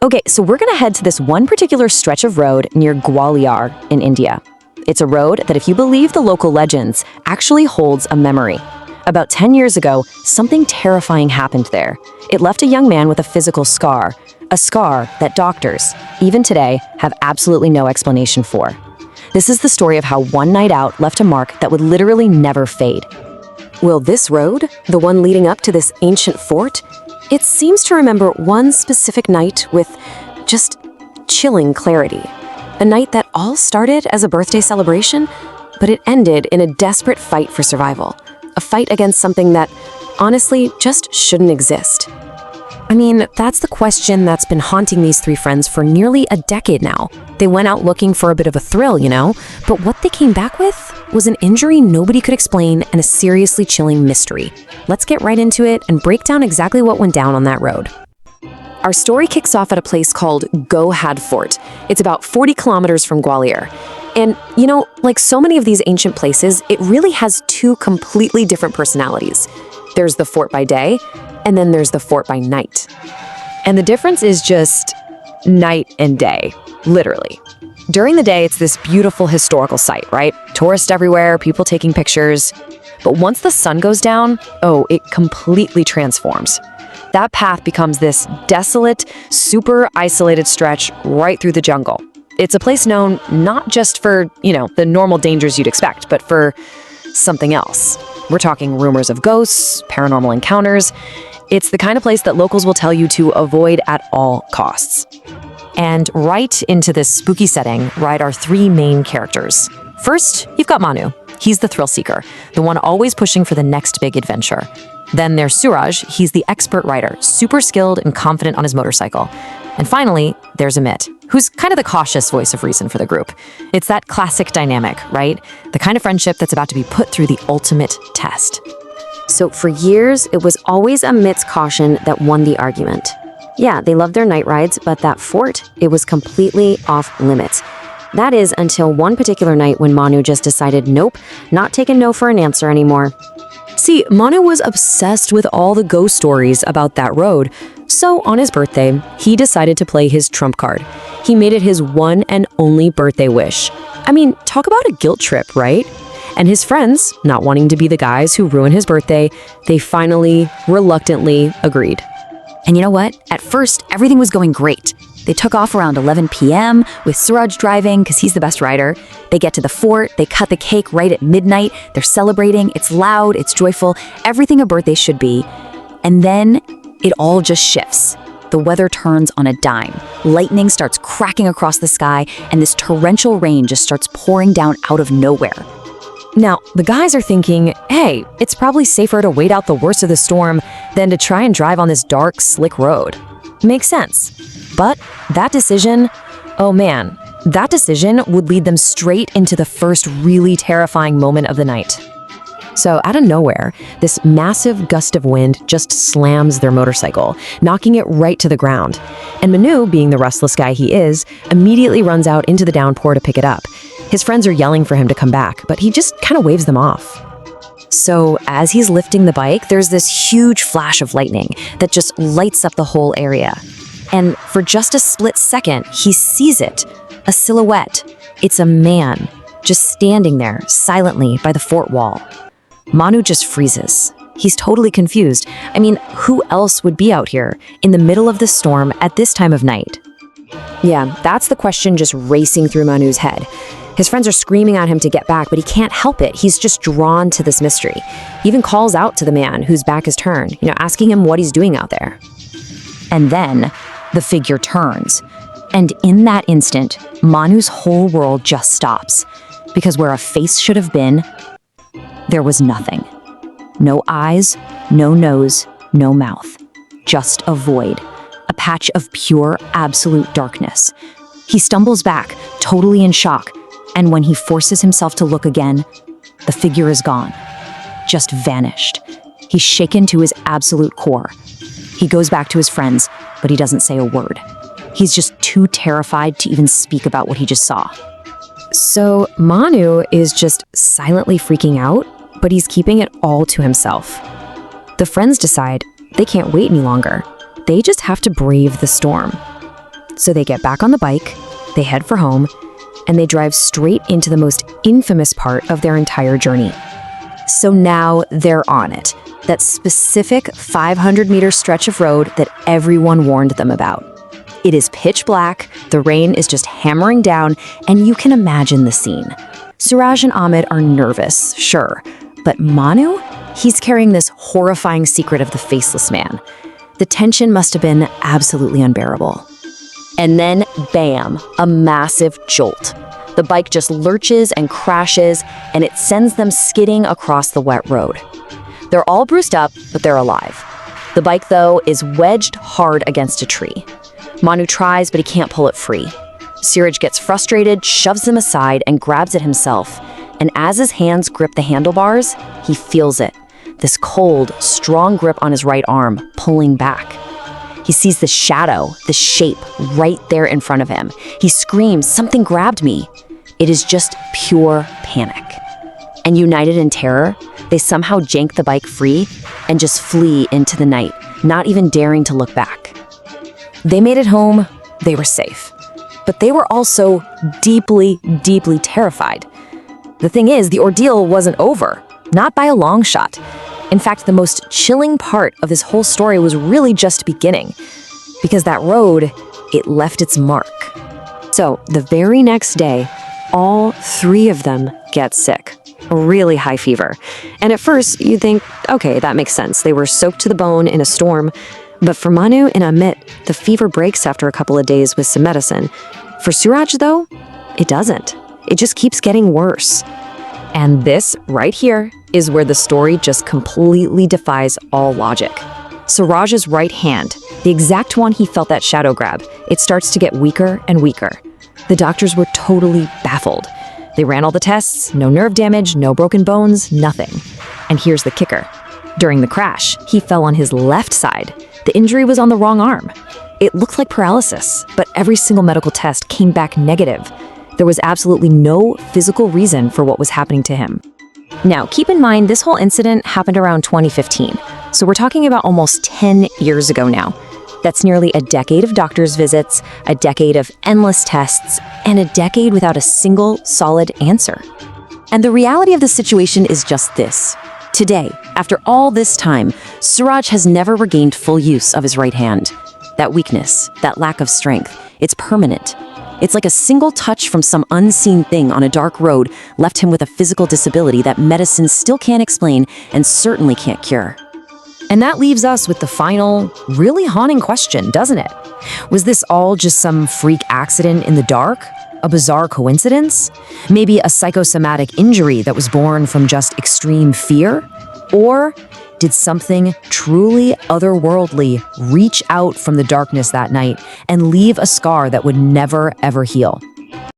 Okay, so we're gonna head to this one particular stretch of road near Gwalior in India. It's a road that, if you believe the local legends, actually holds a memory. About 10 years ago, something terrifying happened there. It left a young man with a physical scar, a scar that doctors, even today, have absolutely no explanation for. This is the story of how one night out left a mark that would literally never fade. Well, this road, the one leading up to this ancient fort, it seems to remember one specific night with just chilling clarity. A night that all started as a birthday celebration, but it ended in a desperate fight for survival. A fight against something that, honestly, just shouldn't exist. I mean, that's the question that's been haunting these three friends for nearly a decade now. They went out looking for a bit of a thrill, but what they came back with was an injury nobody could explain and a seriously chilling mystery. Let's get right into it and break down exactly what went down on that road. Our story kicks off at a place called Gohad Fort. It's about 40 kilometers from Gwalior. And, like so many of these ancient places, it really has two completely different personalities. There's the fort by day, and then there's the fort by night. And the difference is just night and day, literally. During the day, it's this beautiful historical site, right? Tourists everywhere, people taking pictures. But once the sun goes down, it completely transforms. That path becomes this desolate, super isolated stretch right through the jungle. It's a place known not just for, the normal dangers you'd expect, but for something else. We're talking rumors of ghosts, paranormal encounters. It's the kind of place that locals will tell you to avoid at all costs. And right into this spooky setting ride our three main characters. First, you've got Manu. He's the thrill seeker, the one always pushing for the next big adventure. Then there's Suraj. He's the expert rider, super skilled and confident on his motorcycle. And finally, there's Amit, who's kind of the cautious voice of reason for the group. It's that classic dynamic, right? The kind of friendship that's about to be put through the ultimate test. So for years, it was always Amit's caution that won the argument. Yeah, they loved their night rides, but that fort, it was completely off limits. That is until one particular night when Manu just decided, nope, not taking no for an answer anymore. See, Manu was obsessed with all the ghost stories about that road, so on his birthday, he decided to play his trump card. He made it his one and only birthday wish. I mean, talk about a guilt trip, right? And his friends, not wanting to be the guys who ruin his birthday, they finally, reluctantly agreed. And you know what? At first, everything was going great. They took off around 11 p.m. with Suraj driving because he's the best rider. They get to the fort, they cut the cake right at midnight, they're celebrating, it's loud, it's joyful, everything a birthday should be. And then it all just shifts. The weather turns on a dime. Lightning starts cracking across the sky, and this torrential rain just starts pouring down out of nowhere. Now, the guys are thinking, hey, it's probably safer to wait out the worst of the storm than to try and drive on this dark, slick road. Makes sense. But that decision would lead them straight into the first really terrifying moment of the night. So out of nowhere, this massive gust of wind just slams their motorcycle, knocking it right to the ground. And Manu, being the restless guy he is, immediately runs out into the downpour to pick it up. His friends are yelling for him to come back, but he just kind of waves them off. So as he's lifting the bike, there's this huge flash of lightning that just lights up the whole area. And for just a split second, he sees it, a silhouette. It's a man, just standing there silently by the fort wall. Manu just freezes. He's totally confused. I mean, who else would be out here in the middle of the storm at this time of night? Yeah, that's the question just racing through Manu's head. His friends are screaming at him to get back, but he can't help it. He's just drawn to this mystery. He even calls out to the man whose back is turned, asking him what he's doing out there. And then the figure turns. And in that instant, Manu's whole world just stops. Because where a face should have been, there was nothing. No eyes, no nose, no mouth. Just a void. A patch of pure, absolute darkness. He stumbles back, totally in shock. And when he forces himself to look again, the figure is gone. Just vanished. He's shaken to his absolute core. He goes back to his friends, but he doesn't say a word. He's just too terrified to even speak about what he just saw. So Manu is just silently freaking out, but he's keeping it all to himself. The friends decide they can't wait any longer. They just have to brave the storm. So they get back on the bike, they head for home, and they drive straight into the most infamous part of their entire journey. So now they're on it, that specific 500-meter stretch of road that everyone warned them about. It is pitch black, the rain is just hammering down, and you can imagine the scene. Suraj and Amit are nervous, sure, but Manu, he's carrying this horrifying secret of the faceless man. The tension must have been absolutely unbearable. And then, bam, a massive jolt. The bike just lurches and crashes, and it sends them skidding across the wet road. They're all bruised up, but they're alive. The bike, though, is wedged hard against a tree. Manu tries, but he can't pull it free. Suraj gets frustrated, shoves him aside, and grabs it himself. And as his hands grip the handlebars, he feels it. This cold, strong grip on his right arm, pulling back. He sees the shadow, the shape, right there in front of him. He screams, "Something grabbed me." It is just pure panic. And united in terror, they somehow jank the bike free and just flee into the night, not even daring to look back. They made it home, they were safe. But they were also deeply, deeply terrified. The thing is, the ordeal wasn't over, not by a long shot. In fact, the most chilling part of this whole story was really just beginning, because that road, it left its mark. So the very next day, all three of them get sick, a really high fever. And at first, you'd think, okay, that makes sense. They were soaked to the bone in a storm. But for Manu and Amit, the fever breaks after a couple of days with some medicine. For Suraj, though, it doesn't. It just keeps getting worse. And this, right here, is where the story just completely defies all logic. Suraj's right hand, the exact one he felt that shadow grab, it starts to get weaker and weaker. The doctors were totally baffled. They ran all the tests, no nerve damage, no broken bones, nothing. And here's the kicker. During the crash, he fell on his left side. The injury was on the wrong arm. It looked like paralysis, but every single medical test came back negative. There was absolutely no physical reason for what was happening to him. Now, keep in mind, this whole incident happened around 2015, so we're talking about almost 10 years ago now. That's nearly a decade of doctor's visits, a decade of endless tests, and a decade without a single solid answer. And the reality of the situation is just this. Today, after all this time, Suraj has never regained full use of his right hand. That weakness, that lack of strength, it's permanent. It's like a single touch from some unseen thing on a dark road left him with a physical disability that medicine still can't explain and certainly can't cure. And that leaves us with the final, really haunting question, doesn't it? Was this all just some freak accident in the dark? A bizarre coincidence? Maybe a psychosomatic injury that was born from just extreme fear? Or did something truly otherworldly reach out from the darkness that night and leave a scar that would never, ever heal?